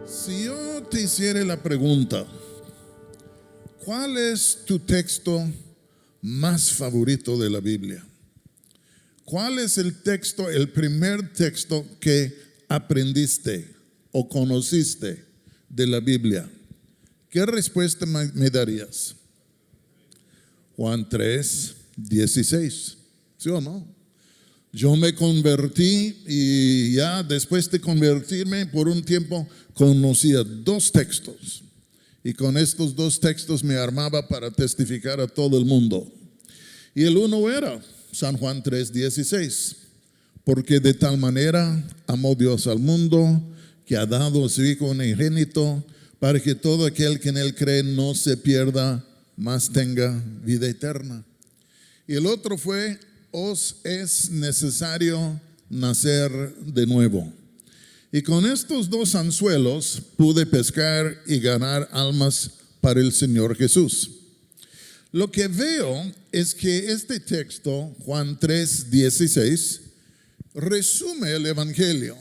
Si yo te hiciera la pregunta, ¿cuál es tu texto más favorito de la Biblia? ¿Cuál es el texto, el primer texto que aprendiste o conociste de la Biblia? ¿Qué respuesta me darías? Juan 3:16, ¿sí o no? Yo me convertí y ya después de convertirme por un tiempo conocía dos textos. Y con estos dos textos me armaba para testificar a todo el mundo. Y el uno era San Juan 3:16. Porque de tal manera amó Dios al mundo que ha dado a su Hijo unigénito para que todo aquel que en él cree no se pierda, mas tenga vida eterna. Y el otro fue: os es necesario nacer de nuevo. Y con estos dos anzuelos pude pescar y ganar almas para el Señor Jesús. Lo que veo es que este texto, Juan 3:16, resume el Evangelio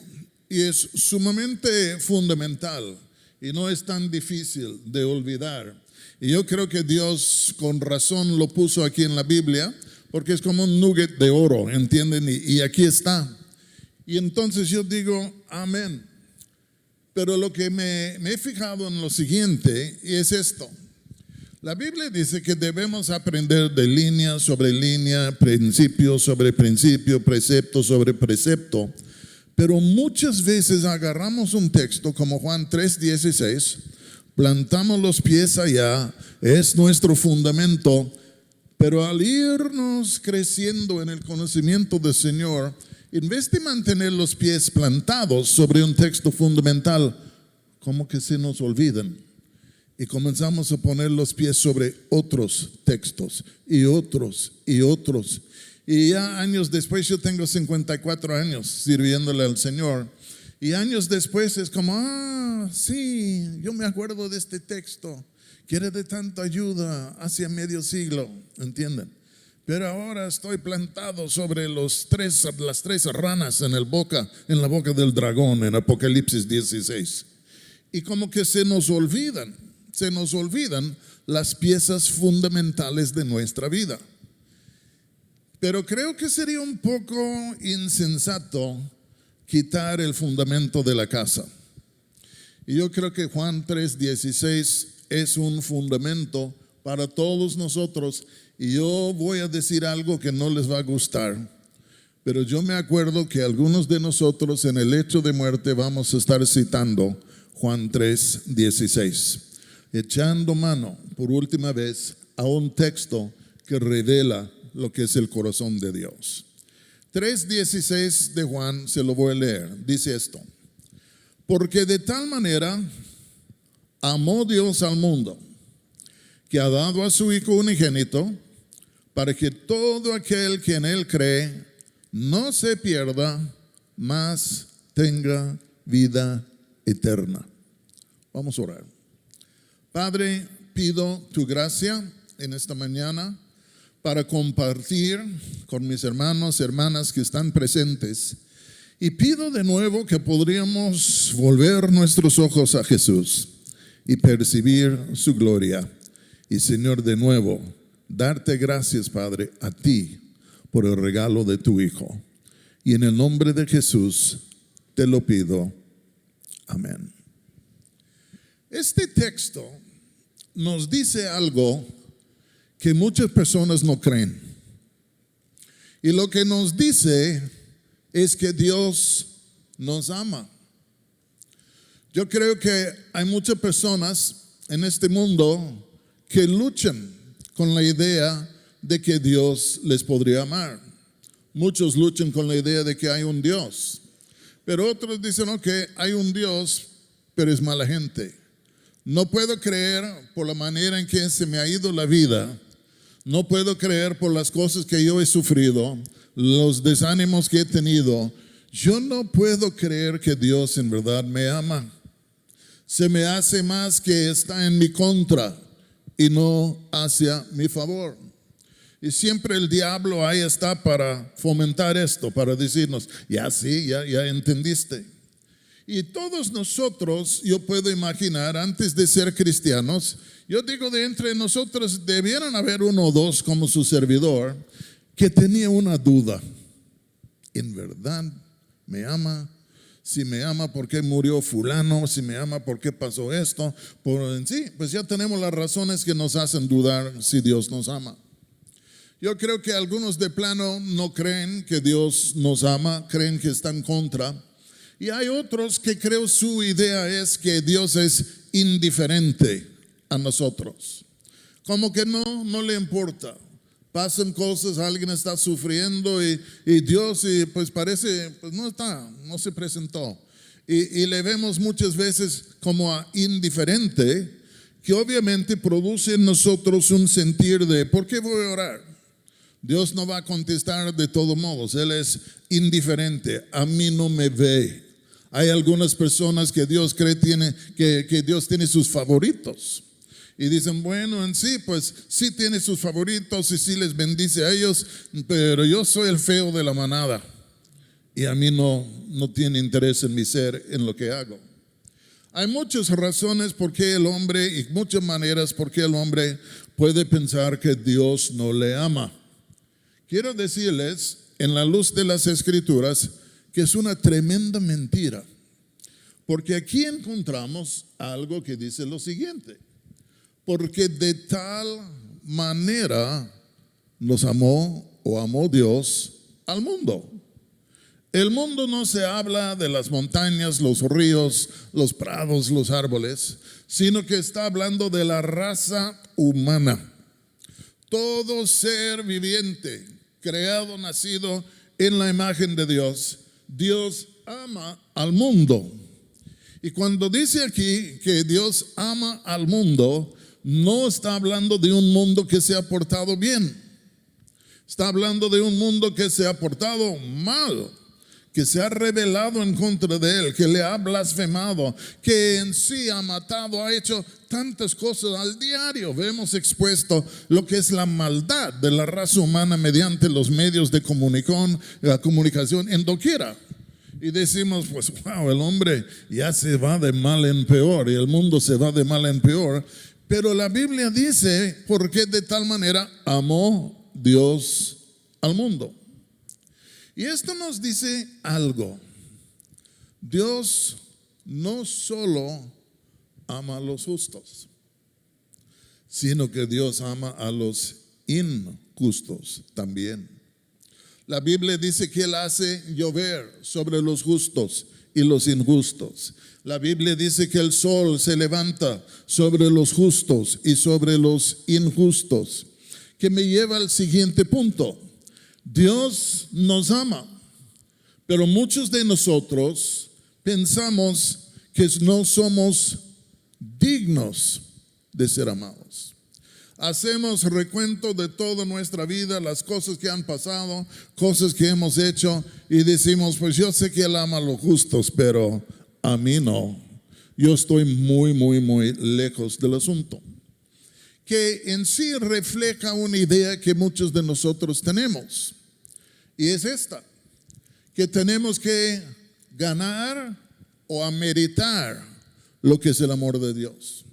y es sumamente fundamental y no es tan difícil de olvidar. Y yo creo que Dios con razón lo puso aquí en la Biblia, porque es como un nugget de oro, ¿entienden? Y aquí está. Y entonces yo digo, amén. Pero lo que me he fijado en lo siguiente es esto. La Biblia dice que debemos aprender de línea sobre línea, principio sobre principio, precepto sobre precepto. Pero muchas veces agarramos un texto como Juan 3:16, plantamos los pies allá, es nuestro fundamento. Pero al irnos creciendo en el conocimiento del Señor, en vez de mantener los pies plantados sobre un texto fundamental, como que se nos olvidan. Y comenzamos a poner los pies sobre otros textos y otros y otros. Y ya años después, yo tengo 54 años sirviéndole al Señor. Y años después es como, sí, yo me acuerdo de este texto, que era de tanta ayuda hacia medio siglo, ¿entienden? Pero ahora estoy plantado sobre las tres ranas en la boca del dragón en Apocalipsis 16. Y como que se nos olvidan las piezas fundamentales de nuestra vida. Pero creo que sería un poco insensato quitar el fundamento de la casa. Y yo creo que Juan 3:16 es un fundamento para todos nosotros. Y yo voy a decir algo que no les va a gustar, pero yo me acuerdo que algunos de nosotros en el lecho de muerte vamos a estar citando Juan 3:16, echando mano por última vez a un texto que revela lo que es el corazón de Dios. 3:16 de Juan, se lo voy a leer, dice esto: porque de tal manera amó Dios al mundo, que ha dado a su Hijo unigénito, para que todo aquel que en él cree no se pierda, mas tenga vida eterna. Vamos a orar. Padre, pido tu gracia en esta mañana para compartir con mis hermanos y hermanas que están presentes. Y pido de nuevo que podríamos volver nuestros ojos a Jesús y percibir su gloria. Y Señor, de nuevo, darte gracias, Padre, a ti por el regalo de tu Hijo. Y en el nombre de Jesús te lo pido. Amén. Este texto nos dice algo que muchas personas no creen. Y lo que nos dice es que Dios nos ama. Yo creo que hay muchas personas en este mundo que luchan con la idea de que Dios les podría amar. Muchos luchan con la idea de que hay un Dios, pero otros dicen, ok, hay un Dios, pero es mala gente. No puedo creer por la manera en que se me ha ido la vida. No puedo creer por las cosas que yo he sufrido, los desánimos que he tenido. Yo no puedo creer que Dios en verdad me ama. Se me hace más que está en mi contra y no hacia mi favor. Y siempre el diablo ahí está para fomentar esto, para decirnos, ya sí, ya entendiste. Y todos nosotros, yo puedo imaginar, antes de ser cristianos, yo digo de entre nosotros debieran haber uno o dos como su servidor que tenía una duda. ¿En verdad me ama? Si me ama, ¿por qué murió fulano? Si me ama, ¿por qué pasó esto? Sí, pues ya tenemos las razones que nos hacen dudar si Dios nos ama. Yo creo que algunos de plano no creen que Dios nos ama, creen que está en contra. Y hay otros que creo su idea es que Dios es indiferente a nosotros. Como que no le importa. Pasan cosas, alguien está sufriendo y Dios pues parece, pues no se presentó. Y le vemos muchas veces como a indiferente, que obviamente produce en nosotros un sentir de, ¿por qué voy a orar? Dios no va a contestar de todos modos, Él es indiferente, a mí no me ve. Hay algunas personas que Dios cree que Dios tiene sus favoritos. Y dicen, bueno, en sí, pues sí tiene sus favoritos y sí les bendice a ellos, pero yo soy el feo de la manada. Y a mí no tiene interés en mi ser, en lo que hago. Hay muchas razones por qué el hombre y muchas maneras por qué el hombre puede pensar que Dios no le ama. Quiero decirles, en la luz de las Escrituras, que es una tremenda mentira. Porque aquí encontramos algo que dice lo siguiente. Porque de tal manera nos amó o amó Dios al mundo. El mundo no se habla de las montañas, los ríos, los prados, los árboles, sino que está hablando de la raza humana. Todo ser viviente, creado, nacido en la imagen de Dios, Dios ama al mundo. Y cuando dice aquí que Dios ama al mundo, no está hablando de un mundo que se ha portado bien. Está hablando de un mundo que se ha portado mal, que se ha rebelado en contra de Él, que le ha blasfemado, que en sí ha matado, ha hecho tantas cosas al diario. Vemos expuesto lo que es la maldad de la raza humana mediante los medios de comunicación en doquiera. Y decimos, pues wow, el hombre ya se va de mal en peor y el mundo se va de mal en peor. Pero la Biblia dice, porque de tal manera amó Dios al mundo. Y esto nos dice algo. Dios no solo ama a los justos, sino que Dios ama a los injustos también. La Biblia dice que Él hace llover sobre los justos y los injustos. La Biblia dice que el sol se levanta sobre los justos y sobre los injustos. Que me lleva al siguiente punto. Dios nos ama, pero muchos de nosotros pensamos que no somos dignos de ser amados. Hacemos recuento de toda nuestra vida, las cosas que han pasado, cosas que hemos hecho y decimos, pues yo sé que Él ama a los justos, pero a mí no. Yo estoy muy, muy, muy lejos del asunto. Que en sí refleja una idea que muchos de nosotros tenemos. Y es esta, que tenemos que ganar o ameritar lo que es el amor de Dios.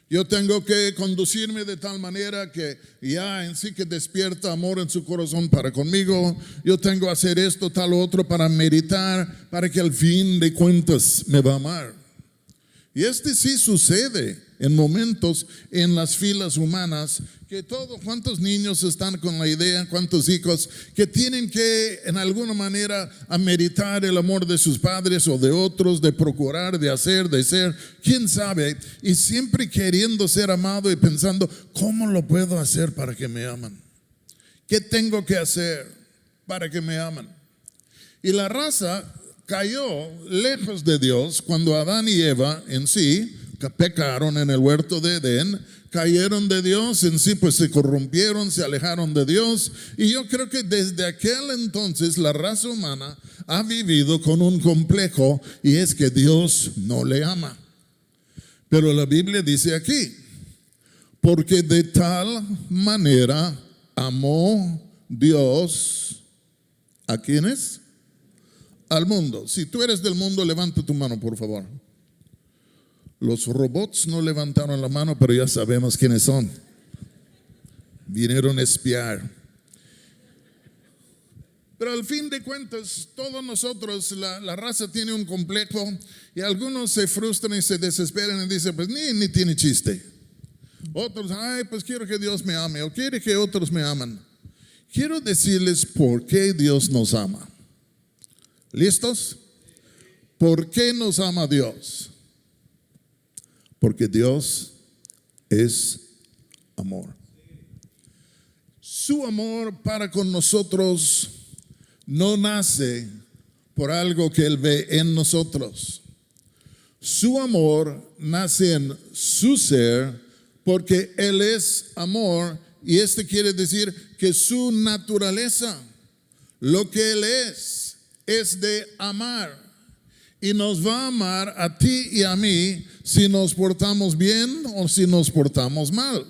Yo tengo que conducirme de tal manera que ya en sí que despierta amor en su corazón para conmigo. Yo tengo que hacer esto, tal o otro para meritar, para que al fin de cuentas me va a amar. Y sí sucede en momentos en las filas humanas, que cuántos niños están con la idea, cuántos hijos que tienen que en alguna manera ameritar el amor de sus padres o de otros, de procurar, de hacer, de ser, quién sabe, y siempre queriendo ser amado y pensando, ¿cómo lo puedo hacer para que me aman? ¿Qué tengo que hacer para que me aman? Y la raza cayó lejos de Dios cuando Adán y Eva en sí pecaron en el huerto de Edén, cayeron de Dios, en sí pues se corrompieron, se alejaron de Dios. Y yo creo que desde aquel entonces la raza humana ha vivido con un complejo, y es que Dios no le ama. Pero la Biblia dice aquí, porque de tal manera amó Dios, ¿a quiénes? al mundo. Si tú eres del mundo, levanta tu mano, por favor. Los robots no levantaron la mano, pero ya sabemos quiénes son. Vinieron a espiar. Pero al fin de cuentas, todos nosotros, la raza tiene un complejo y algunos se frustran y se desesperan y dicen, pues ni tiene chiste. Otros, pues quiero que Dios me ame o quiere que otros me aman. Quiero decirles por qué Dios nos ama. ¿Listos? ¿Por qué nos ama Dios? Porque Dios es amor. Su amor para con nosotros no nace por algo que Él ve en nosotros. Su amor nace en su ser porque Él es amor y quiere decir que su naturaleza, lo que Él es de amar. Y nos va a amar a ti y a mí si nos portamos bien o si nos portamos mal.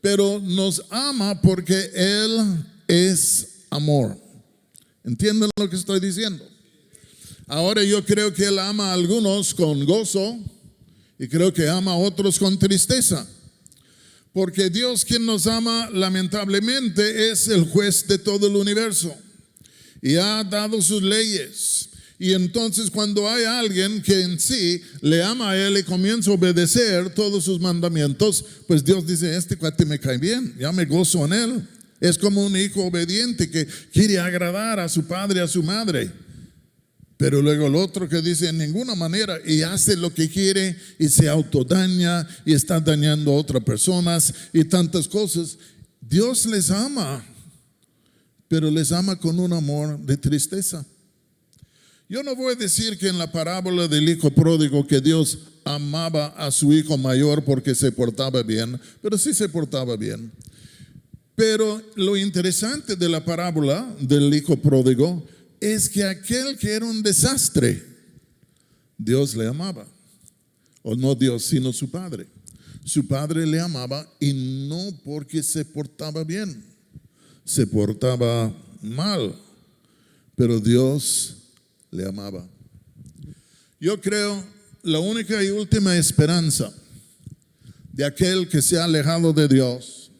Pero nos ama porque Él es amor. ¿Entienden lo que estoy diciendo? Ahora yo creo que Él ama a algunos con gozo y creo que ama a otros con tristeza. Porque Dios, quien nos ama, lamentablemente es el juez de todo el universo y ha dado sus leyes. Y entonces cuando hay alguien que en sí le ama a Él y comienza a obedecer todos sus mandamientos, pues Dios dice, este cuate me cae bien, ya me gozo en Él. Es como un hijo obediente que quiere agradar a su padre, a su madre. Pero luego el otro que dice en ninguna manera y hace lo que quiere y se autodaña y está dañando a otras personas y tantas cosas. Dios les ama, pero les ama con un amor de tristeza. Yo no voy a decir que en la parábola del hijo pródigo que Dios amaba a su hijo mayor porque se portaba bien, pero sí se portaba bien. Pero lo interesante de la parábola del hijo pródigo es que aquel que era un desastre, Dios le amaba. O no Dios, sino su padre. Su padre le amaba y no porque se portaba bien, se portaba mal, pero Dios le amaba. Yo creo la única y última esperanza de aquel que se ha alejado de Dios,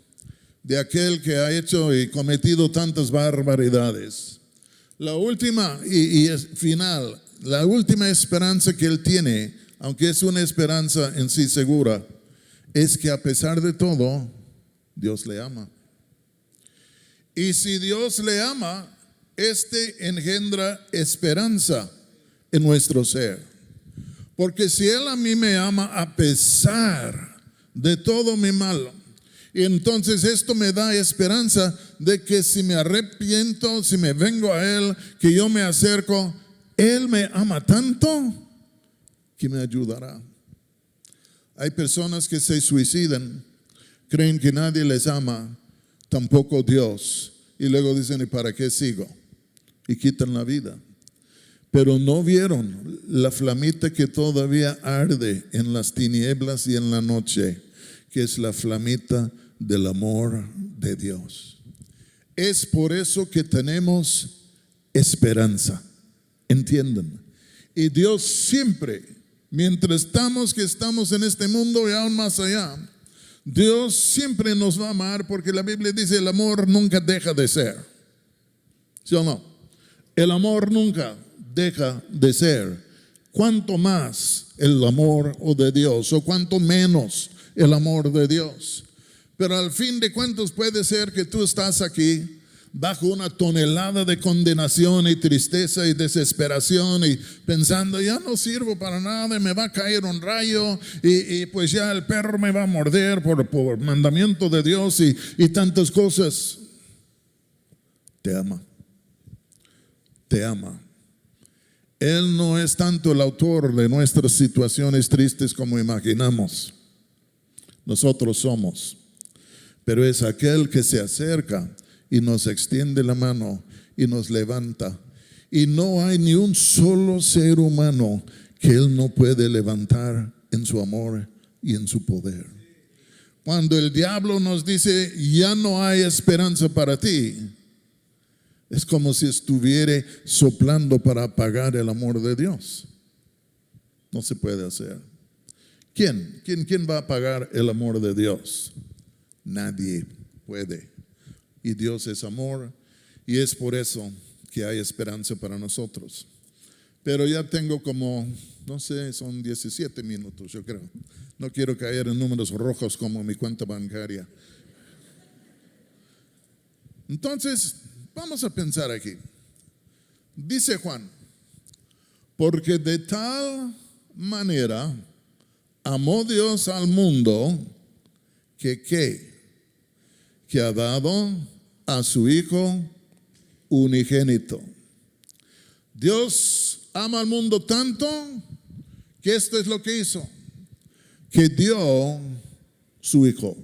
de aquel que ha hecho y cometido tantas barbaridades, la última y final, la última esperanza que él tiene, aunque es una esperanza en sí segura, es que a pesar de todo, Dios le ama. Y si Dios le ama, engendra esperanza en nuestro ser. Porque si Él a mí me ama a pesar de todo mi mal, y entonces esto me da esperanza de que si me arrepiento, si me vengo a Él, que yo me acerco, Él me ama tanto que me ayudará. Hay personas que se suicidan, creen que nadie les ama, tampoco Dios, y luego dicen, ¿y para qué sigo? Y quitan la vida. Pero no vieron la flamita que todavía arde en las tinieblas y en la noche, que es la flamita del amor de Dios. Es por eso que tenemos esperanza. ¿Entienden? Y Dios siempre, mientras estamos en este mundo y aún más allá, Dios siempre nos va a amar porque la Biblia dice el amor nunca deja de ser. ¿Sí o no? El amor nunca deja de ser. Cuanto más el amor de Dios o cuanto menos el amor de Dios. Pero al fin de cuentas puede ser que tú estás aquí bajo una tonelada de condenación y tristeza y desesperación y pensando ya no sirvo para nada, me va a caer un rayo y pues ya el perro me va a morder por mandamiento de Dios y tantas cosas. Te ama. Te ama. Él no es tanto el autor de nuestras situaciones tristes como imaginamos. Nosotros somos. Pero es aquel que se acerca y nos extiende la mano y nos levanta. Y no hay ni un solo ser humano que Él no puede levantar en su amor y en su poder. Cuando el diablo nos dice, ya no hay esperanza para ti, Es como si estuviera soplando para apagar el amor de Dios. No se puede hacer. ¿Quién va a apagar el amor de Dios? Nadie puede. Y Dios es amor, y es por eso que hay esperanza para nosotros. Pero ya tengo como, no sé, son 17 minutos, yo creo. No quiero caer en números rojos como mi cuenta bancaria. Entonces, vamos a pensar aquí. Dice Juan, porque de tal manera amó Dios al mundo que ha dado a su Hijo unigénito. Dios ama al mundo tanto que esto es lo que hizo, que dio su Hijo.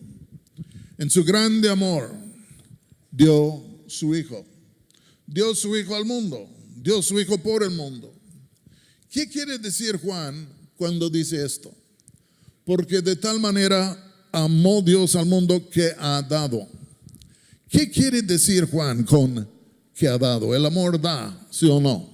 En su grande amor, dio su Hijo. Dio su Hijo al mundo. Dio su Hijo por el mundo. ¿Qué quiere decir Juan cuando dice esto? Porque de tal manera amó Dios al mundo que ha dado. ¿Qué quiere decir Juan con que ha dado? El amor da, ¿sí o no?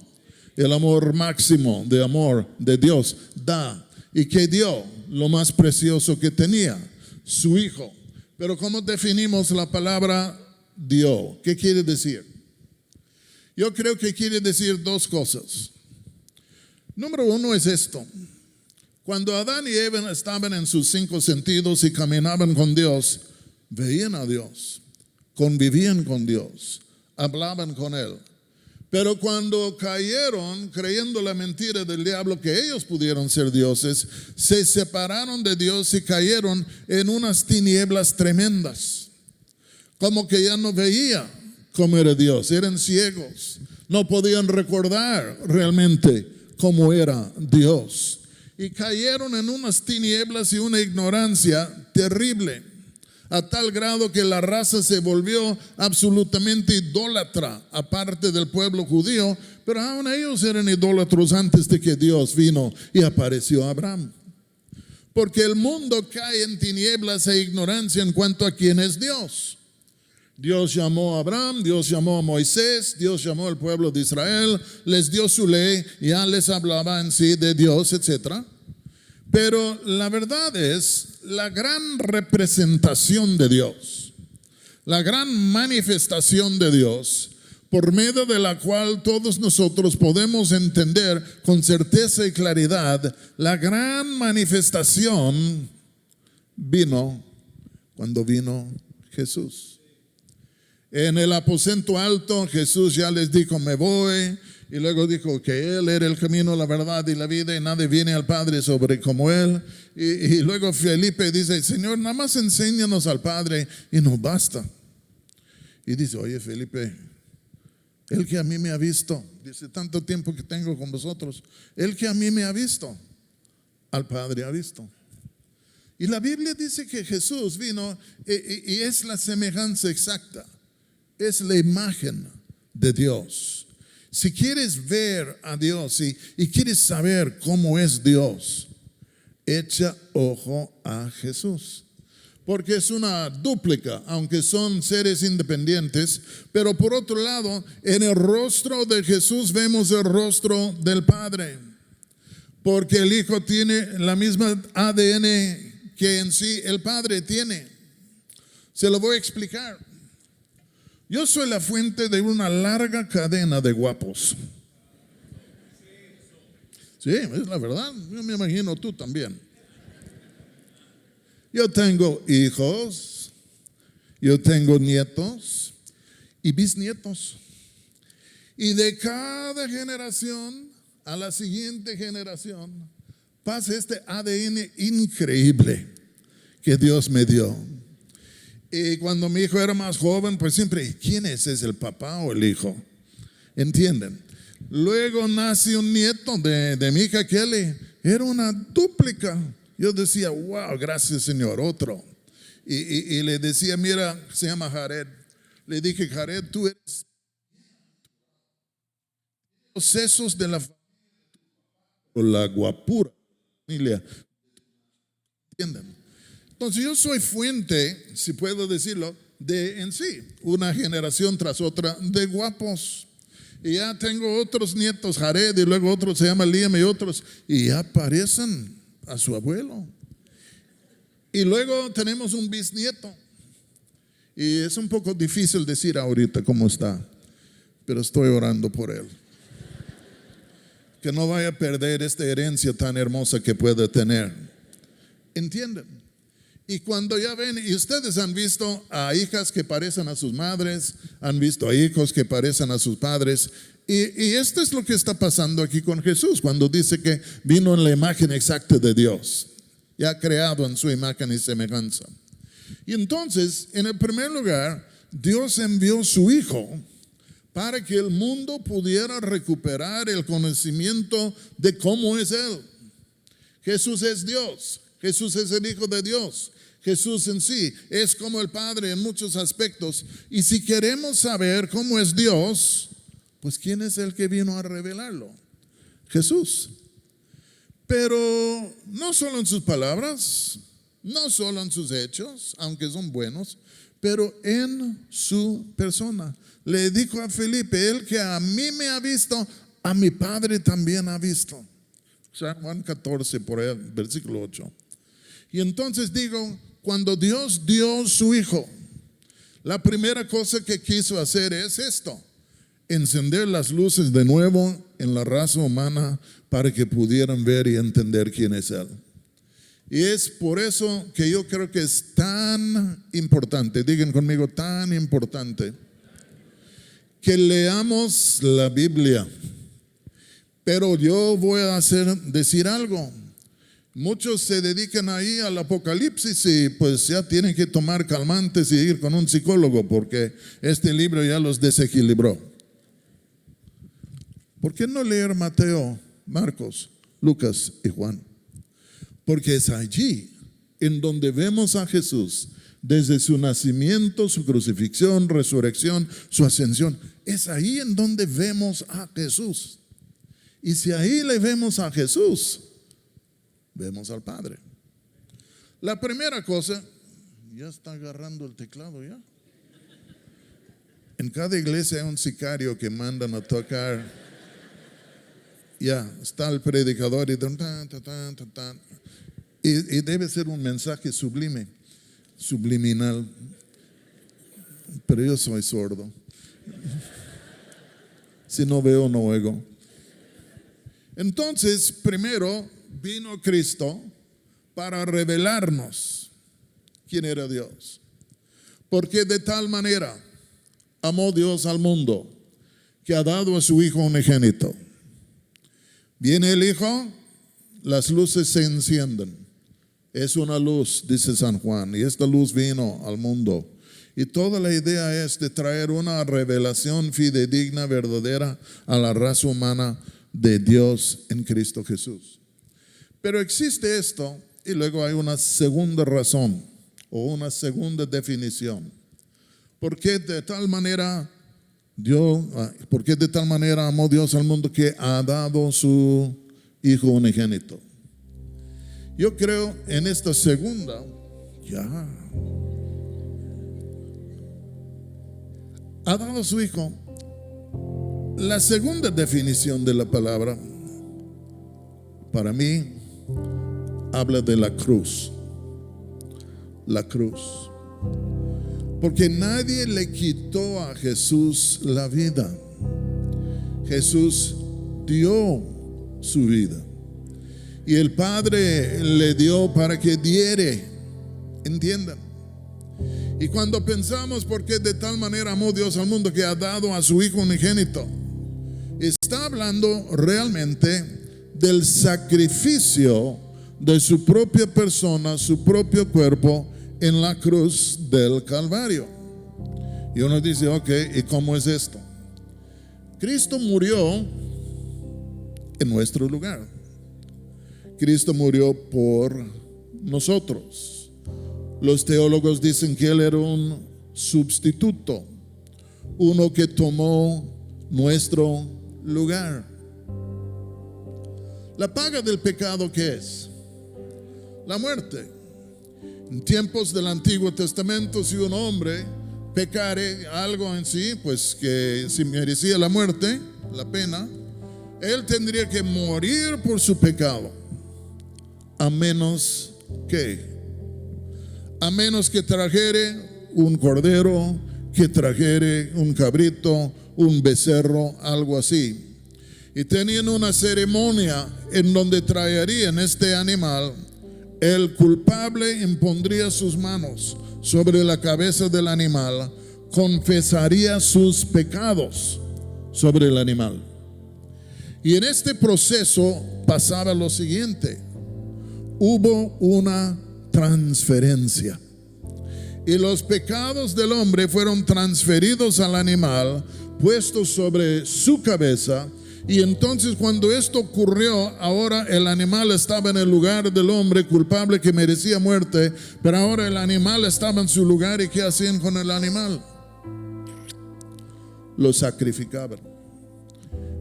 El amor máximo de amor de Dios da. ¿Y qué dio? Lo más precioso que tenía, su Hijo. Pero ¿cómo definimos la palabra dio? ¿Qué quiere decir? Yo creo que quiere decir dos cosas. Número uno es esto. Cuando Adán y Eva estaban en sus 5 sentidos y caminaban con Dios, veían a Dios, convivían con Dios, hablaban con Él. Pero cuando cayeron, creyendo la mentira del diablo que ellos pudieron ser dioses, se separaron de Dios y cayeron en unas tinieblas tremendas. Como que ya no veían cómo era Dios, eran ciegos, no podían recordar realmente cómo era Dios. Y cayeron en unas tinieblas y una ignorancia terrible, a tal grado que la raza se volvió absolutamente idólatra, aparte del pueblo judío, pero aún ellos eran idólatros antes de que Dios vino y apareció a Abraham. Porque el mundo cae en tinieblas e ignorancia en cuanto a quién es Dios. Dios llamó a Abraham, Dios llamó a Moisés, Dios llamó al pueblo de Israel, les dio su ley, ya les hablaba en sí de Dios, etc. Pero la verdad es, la gran representación de Dios, la gran manifestación de Dios, por medio de la cual todos nosotros podemos entender con certeza y claridad, la gran manifestación vino cuando vino Jesús. En el aposento alto Jesús ya les dijo, me voy. Y luego dijo que Él era el camino, la verdad y la vida, y nadie viene al Padre sobre como Él. Y luego Felipe dice, Señor, nada más enséñanos al Padre y nos basta. Y dice, oye Felipe, Él que a mí me ha visto, dice, tanto tiempo que tengo con vosotros, Él que a mí me ha visto, al Padre ha visto. Y la Biblia dice que Jesús vino y es la semejanza exacta. Es la imagen de Dios. Si quieres ver a Dios y quieres saber cómo es Dios, echa ojo a Jesús. Porque es una dúplica, aunque son seres independientes. Pero por otro lado, en el rostro de Jesús vemos el rostro del Padre. Porque el Hijo tiene la misma ADN que en sí el Padre tiene. Se lo voy a explicar. Yo soy la fuente de una larga cadena de guapos. Sí, es la verdad. Yo me imagino tú también. Yo tengo hijos, yo tengo nietos y bisnietos. Y de cada generación a la siguiente generación pasa este ADN increíble que Dios me dio. Y cuando mi hijo era más joven, pues siempre, ¿quién es? ¿Es el papá o el hijo? ¿Entienden? Luego nace un nieto de mi hija Kelly. Era una dúplica. Yo decía, wow, gracias Señor, otro. Y le decía, mira, se llama Jared. Le dije, Jared, tú eres los sesos de la familia, la guapura familia. ¿Entienden? Entonces yo soy fuente, si puedo decirlo, de en sí, una generación tras otra de guapos. Y ya tengo otros nietos, Jared, y luego otros se llama Liam y otros, y ya parecen a su abuelo. Y luego tenemos un bisnieto. Y es un poco difícil decir ahorita cómo está, pero estoy orando por él. Que no vaya a perder esta herencia tan hermosa que puede tener. ¿Entienden? Y cuando ya ven, y ustedes han visto a hijas que parecen a sus madres, han visto a hijos que parecen a sus padres, y esto es lo que está pasando aquí con Jesús, cuando dice que vino en la imagen exacta de Dios, ya creado en su imagen y semejanza. Y entonces, en el primer lugar, Dios envió su Hijo para que el mundo pudiera recuperar el conocimiento de cómo es Él. Jesús es Dios, Jesús es el Hijo de Dios. Jesús en sí es como el Padre en muchos aspectos. Y si queremos saber cómo es Dios, pues ¿quién es el que vino a revelarlo? Jesús. Pero no solo en sus palabras, no solo en sus hechos, aunque son buenos, pero en su persona. Le dijo a Felipe: el que a mí me ha visto, a mi Padre también ha visto. San Juan 14, por ahí, versículo 8. Y entonces digo, cuando Dios dio su Hijo, la primera cosa que quiso hacer es esto: encender las luces de nuevo en la raza humana para que pudieran ver y entender quién es Él. Y es por eso que yo creo que es tan importante, digan conmigo, tan importante, que leamos la Biblia. Pero yo voy a decir algo. Muchos se dedican ahí al Apocalipsis y pues ya tienen que tomar calmantes y ir con un psicólogo porque este libro ya los desequilibró. ¿Por qué no leer Mateo, Marcos, Lucas y Juan? Porque es allí en donde vemos a Jesús desde su nacimiento, su crucifixión, resurrección, su ascensión. Es ahí en donde vemos a Jesús. Y si ahí le vemos a Jesús, vemos al Padre. La primera cosa, ya está agarrando el teclado ya. En cada iglesia hay un sicario que mandan a tocar. Ya está el predicador y debe ser un mensaje sublime, subliminal. Pero yo soy sordo. Si no veo, no oigo. Entonces, primero vino Cristo para revelarnos quién era Dios. Porque de tal manera amó Dios al mundo que ha dado a su Hijo unigénito. Viene el Hijo, las luces se encienden. Es una luz, dice San Juan, y esta luz vino al mundo. Y toda la idea es de traer una revelación fidedigna, verdadera a la raza humana de Dios en Cristo Jesús. Pero existe esto y luego hay una segunda razón o una segunda definición. ¿Por qué de tal manera amó Dios al mundo que ha dado su Hijo unigénito? Yo creo en esta segunda, ha dado su Hijo. La segunda definición de la palabra, para mí, habla de la cruz. La cruz. Porque nadie le quitó a Jesús la vida. Jesús dio su vida. Y el Padre le dio para que diere. ¿Entiendan? Y cuando pensamos por qué de tal manera amó Dios al mundo que ha dado a su Hijo unigénito, está hablando realmente del sacrificio de su propia persona, su propio cuerpo en la cruz del Calvario. Y uno dice, ok, ¿y cómo es esto? Cristo murió en nuestro lugar. Cristo murió por nosotros. Los teólogos dicen que Él era un sustituto, uno que tomó nuestro lugar. La paga del pecado, ¿qué es? La muerte. En tiempos del Antiguo Testamento, si un hombre pecare algo en sí, pues que si merecía la muerte, la pena, él tendría que morir por su pecado, a menos que trajere un cordero, que trajere un cabrito, un becerro, algo así. Y tenían una ceremonia en donde traerían este animal. El culpable impondría sus manos sobre la cabeza del animal, confesaría sus pecados sobre el animal. Y en este proceso pasaba lo siguiente: hubo una transferencia. Y los pecados del hombre fueron transferidos al animal, puestos sobre su cabeza. Y entonces cuando esto ocurrió, ahora el animal estaba en el lugar del hombre culpable que merecía muerte, pero ahora el animal estaba en su lugar. ¿Y qué hacían con el animal? Lo sacrificaban.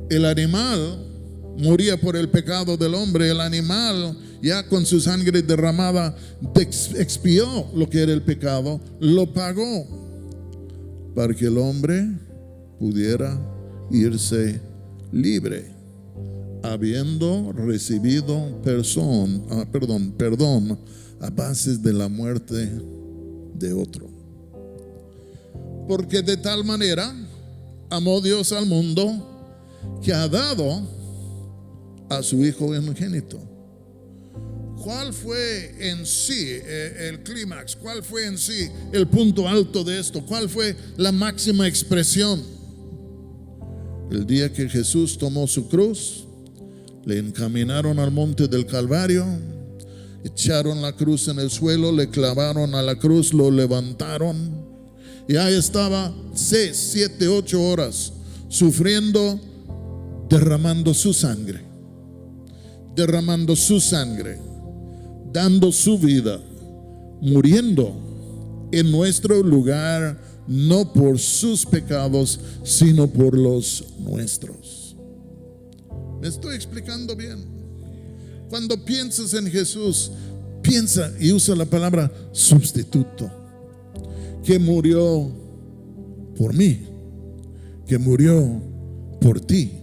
El animal moría por el pecado del hombre. El animal, ya con su sangre derramada, expió lo que era el pecado, lo pagó para que el hombre pudiera irse libre, habiendo recibido perdón a base de la muerte de otro. Porque de tal manera amó Dios al mundo, que ha dado a su Hijo unigénito. ¿Cuál fue en sí el clímax? ¿Cuál fue en sí el punto alto de esto? ¿Cuál fue la máxima expresión? El día que Jesús tomó su cruz, le encaminaron al monte del Calvario, echaron la cruz en el suelo, le clavaron a la cruz, lo levantaron, y ahí estaba 6, 7, 8 horas sufriendo, derramando su sangre, dando su vida, muriendo en nuestro lugar, no por sus pecados, sino por los nuestros. ¿Me estoy explicando bien? Cuando piensas en Jesús, piensa y usa la palabra sustituto, que murió por mí, que murió por ti.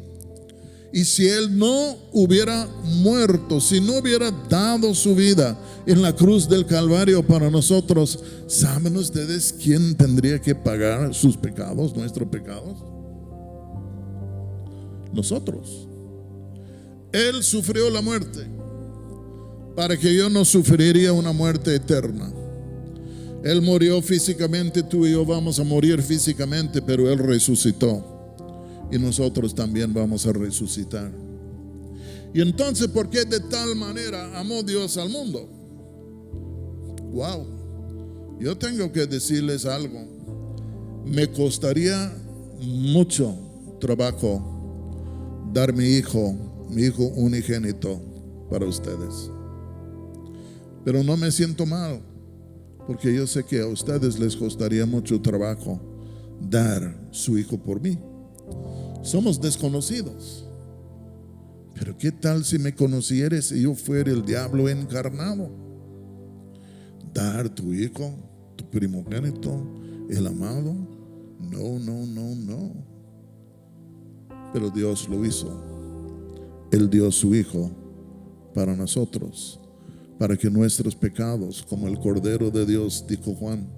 Y si Él no hubiera muerto, si no hubiera dado su vida en la cruz del Calvario para nosotros, ¿saben ustedes quién tendría que pagar sus pecados, nuestros pecados? Nosotros. Él sufrió la muerte para que yo no sufriría una muerte eterna. Él murió físicamente, tú y yo vamos a morir físicamente, pero Él resucitó. Y nosotros también vamos a resucitar. Y entonces, ¿por qué de tal manera amó Dios al mundo? Wow, yo tengo que decirles algo. Me costaría mucho trabajo dar mi hijo unigénito para ustedes. Pero no me siento mal, porque yo sé que a ustedes les costaría mucho trabajo dar su hijo por mí. Somos desconocidos. Pero ¿qué tal si me conocieres y yo fuera el diablo encarnado? Dar tu hijo, tu primogénito, el amado. No. Pero Dios lo hizo. Él dio su hijo para nosotros, para que nuestros pecados, como el Cordero de Dios, dijo Juan,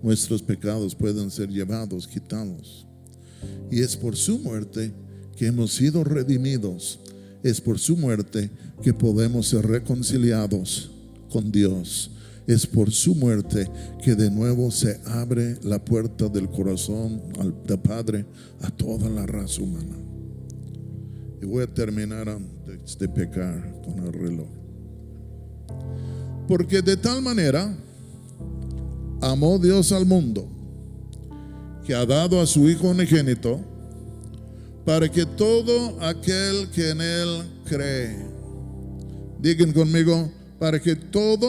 nuestros pecados puedan ser llevados, quitados. Y es por su muerte que hemos sido redimidos. Es por su muerte que podemos ser reconciliados con Dios. Es por su muerte que de nuevo se abre la puerta del corazón del Padre a toda la raza humana. Y voy a terminar antes de pecar con el reloj. Porque de tal manera amó Dios al mundo, que ha dado a su Hijo unigénito, para que todo aquel que en Él cree, digan conmigo, para que todo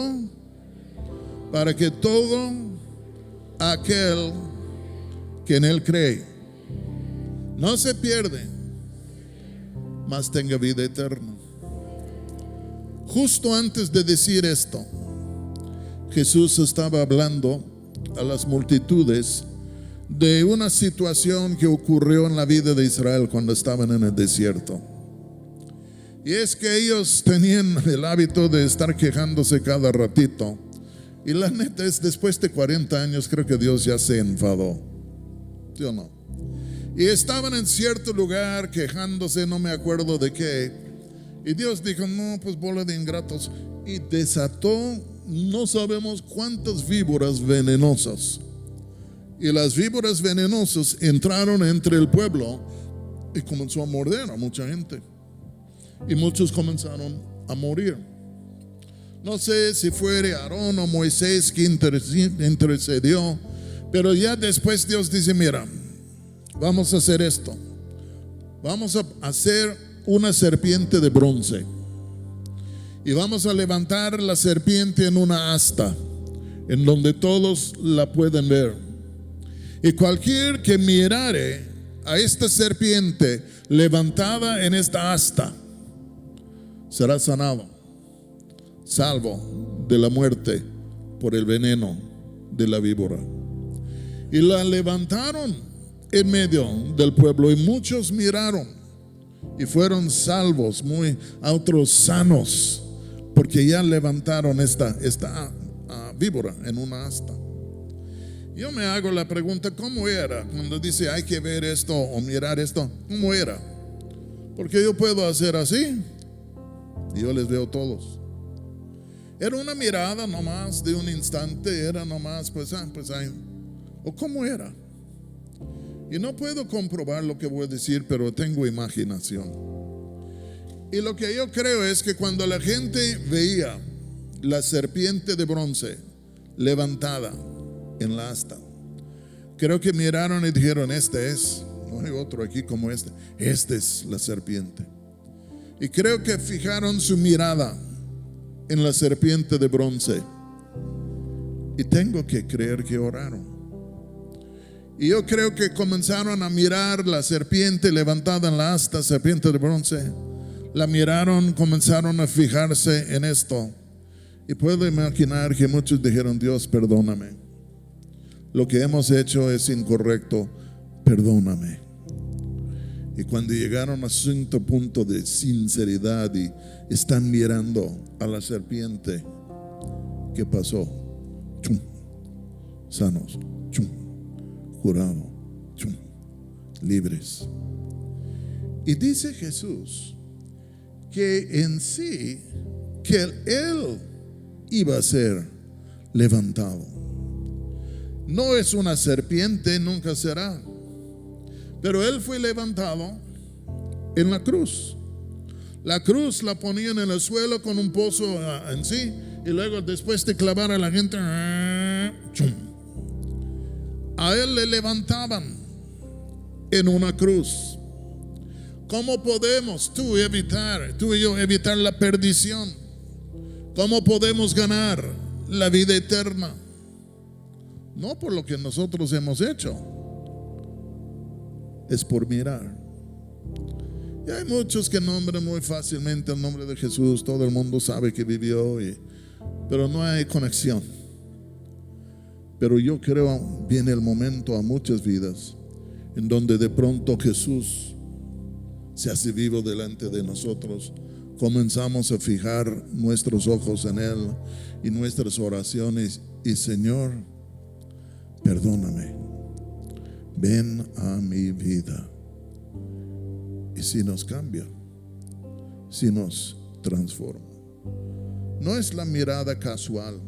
aquel que en Él cree no se pierde, mas tenga vida eterna. Justo antes de decir esto, Jesús estaba hablando a las multitudes de una situación que ocurrió en la vida de Israel cuando estaban en el desierto. Y es que ellos tenían el hábito de estar quejándose cada ratito. Y la neta es, después de 40 años creo que Dios ya se enfadó. ¿Sí o no? Y estaban en cierto lugar quejándose, no me acuerdo de qué. Y Dios dijo, no, pues bola de ingratos. Y desató, no sabemos cuántas víboras venenosas. Y las víboras venenosas entraron entre el pueblo y comenzó a morder a mucha gente. Y muchos comenzaron a morir. No sé si fue Aarón o Moisés que intercedió, pero ya después Dios dice, mira, vamos a hacer esto. Vamos a hacer una serpiente de bronce. Y vamos a levantar la serpiente en una asta, en donde todos la pueden ver. Y cualquier que mirare a esta serpiente levantada en esta asta, será sanado, salvo de la muerte por el veneno de la víbora. Y la levantaron en medio del pueblo y muchos miraron y fueron salvos, otros sanos, porque ya levantaron esta víbora en una asta. Yo me hago la pregunta, ¿cómo era? Cuando dice hay que ver esto o mirar esto, ¿cómo era? Porque yo puedo hacer así y yo les veo todos. Era una mirada nomás de un instante, era nomás pues ahí. ¿O cómo era? Y no puedo comprobar lo que voy a decir, pero tengo imaginación. Y lo que yo creo es que cuando la gente veía la serpiente de bronce levantada en la asta, creo que miraron y dijeron, este es, no hay otro aquí como este es la serpiente. Y creo que fijaron su mirada en la serpiente de bronce. Y tengo que creer que oraron. Y yo creo que comenzaron a mirar la serpiente levantada en la asta, serpiente de bronce. La miraron, comenzaron a fijarse en esto. Y puedo imaginar que muchos dijeron, Dios, perdóname. Lo que hemos hecho es incorrecto, perdóname. Y cuando llegaron a cierto punto de sinceridad y están mirando a la serpiente, ¿qué pasó? ¡Chum! Sanos, ¡chum! Curado, ¡chum! Libres. Y dice Jesús que en sí, que Él iba a ser levantado. No es una serpiente, nunca será. Pero Él fue levantado en la cruz. La cruz la ponían en el suelo con un pozo en sí. Y luego después de clavar a la gente, ¡chum! A Él le levantaban en una cruz. ¿Cómo podemos tú y yo evitar la perdición? ¿Cómo podemos ganar la vida eterna? No por lo que nosotros hemos hecho, es por mirar. Y hay muchos que nombran muy fácilmente el nombre de Jesús. Todo el mundo sabe que vivió, pero no hay conexión. Pero yo creo viene el momento a muchas vidas en donde de pronto Jesús se hace vivo delante de nosotros. Comenzamos a fijar nuestros ojos en Él y nuestras oraciones. Y Señor, perdóname, ven a mi vida. Y si nos cambia, si nos transforma. No es la mirada casual,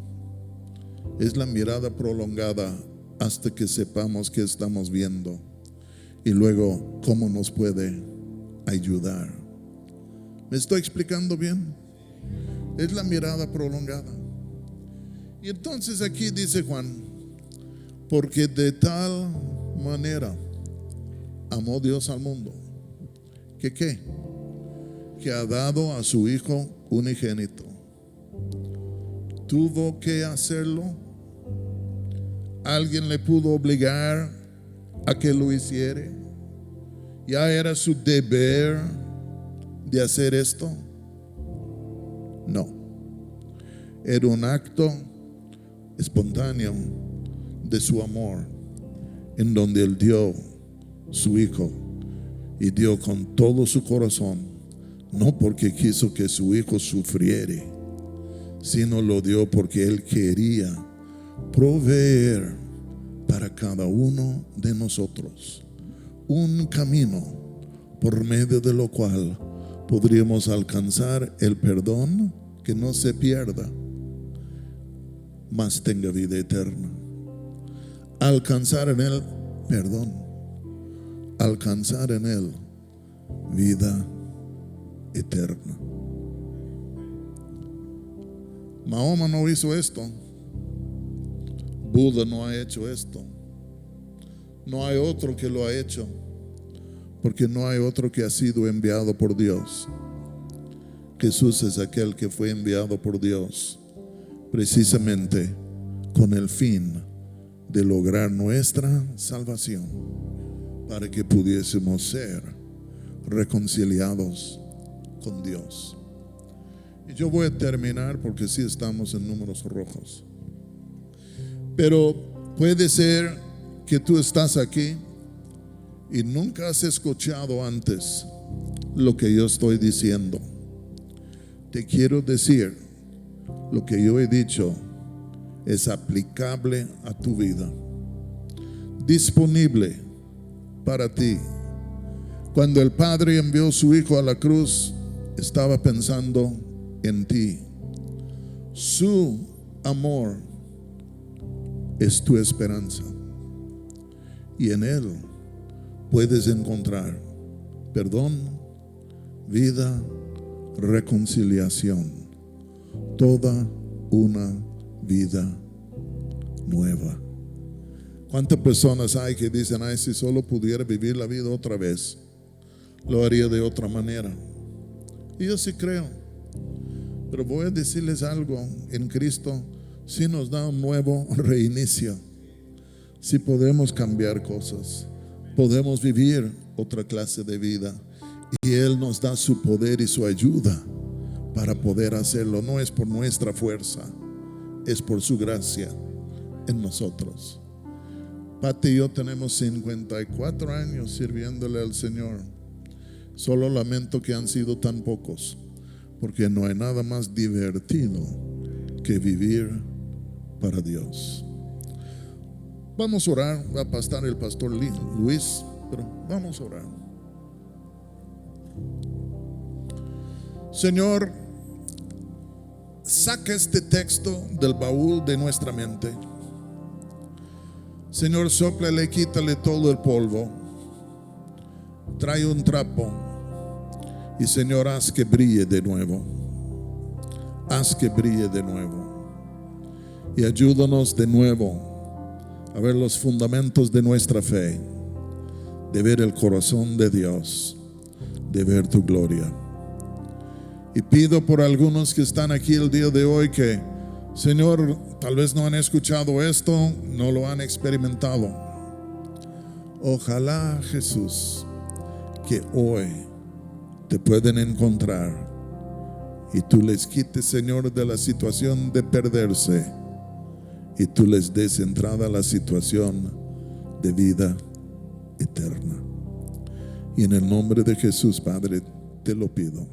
es la mirada prolongada hasta que sepamos qué estamos viendo y luego cómo nos puede ayudar. ¿Me estoy explicando bien? Es la mirada prolongada. Y entonces aquí dice Juan, porque de tal manera amó Dios al mundo, que ¿qué? Que ha dado a su Hijo unigénito. Tuvo que hacerlo. Alguien le pudo obligar a que lo hiciera. Ya era su deber de hacer esto. No, era un acto espontáneo de su amor. en donde Él dio su Hijo y dio con todo su corazón, no porque quiso que su Hijo sufriere, sino lo dio porque Él quería proveer para cada uno de nosotros un camino por medio de lo cual podríamos alcanzar el perdón, que no se pierda, mas tenga vida eterna. Alcanzar en Él perdón, alcanzar en Él vida eterna. Mahoma no hizo esto. Buda no ha hecho esto. No hay otro que lo ha hecho, porque no hay otro que ha sido enviado por Dios. Jesús es aquel que fue enviado por Dios precisamente con el fin de lograr nuestra salvación, para que pudiésemos ser reconciliados con Dios. Y yo voy a terminar porque sí estamos en números rojos. Pero puede ser que tú estás aquí y nunca has escuchado antes lo que yo estoy diciendo. Te quiero decir, lo que yo he dicho es aplicable a tu vida, disponible para ti. Cuando el Padre envió su Hijo a la cruz, estaba pensando en ti. Su amor es tu esperanza, y en Él puedes encontrar perdón, vida, reconciliación, toda una vida nueva. ¿Cuántas personas hay que dicen: ay, si solo pudiera vivir la vida otra vez, lo haría de otra manera? Y yo sí creo, pero voy a decirles algo: en Cristo sí nos da un nuevo reinicio. Sí podemos cambiar cosas, podemos vivir otra clase de vida, y Él nos da su poder y su ayuda para poder hacerlo. No es por nuestra fuerza, es por su gracia en nosotros. Pati y yo tenemos 54 años sirviéndole al Señor. Solo lamento que han sido tan pocos, porque no hay nada más divertido que vivir para Dios. Vamos a orar. Va a pasar el pastor Luis, pero vamos a orar. Señor, saca este texto del baúl de nuestra mente. Señor, sóplale, quítale todo el polvo, trae un trapo, y Señor, haz que brille de nuevo. Haz que brille de nuevo, y ayúdanos de nuevo a ver los fundamentos de nuestra fe, de ver el corazón de Dios, de ver tu gloria. Y pido por algunos que están aquí el día de hoy que, Señor, tal vez no han escuchado esto, no lo han experimentado. Ojalá, Jesús, que hoy te pueden encontrar y tú les quites, Señor, de la situación de perderse, y tú les des entrada a la situación de vida eterna. Y en el nombre de Jesús, Padre, te lo pido.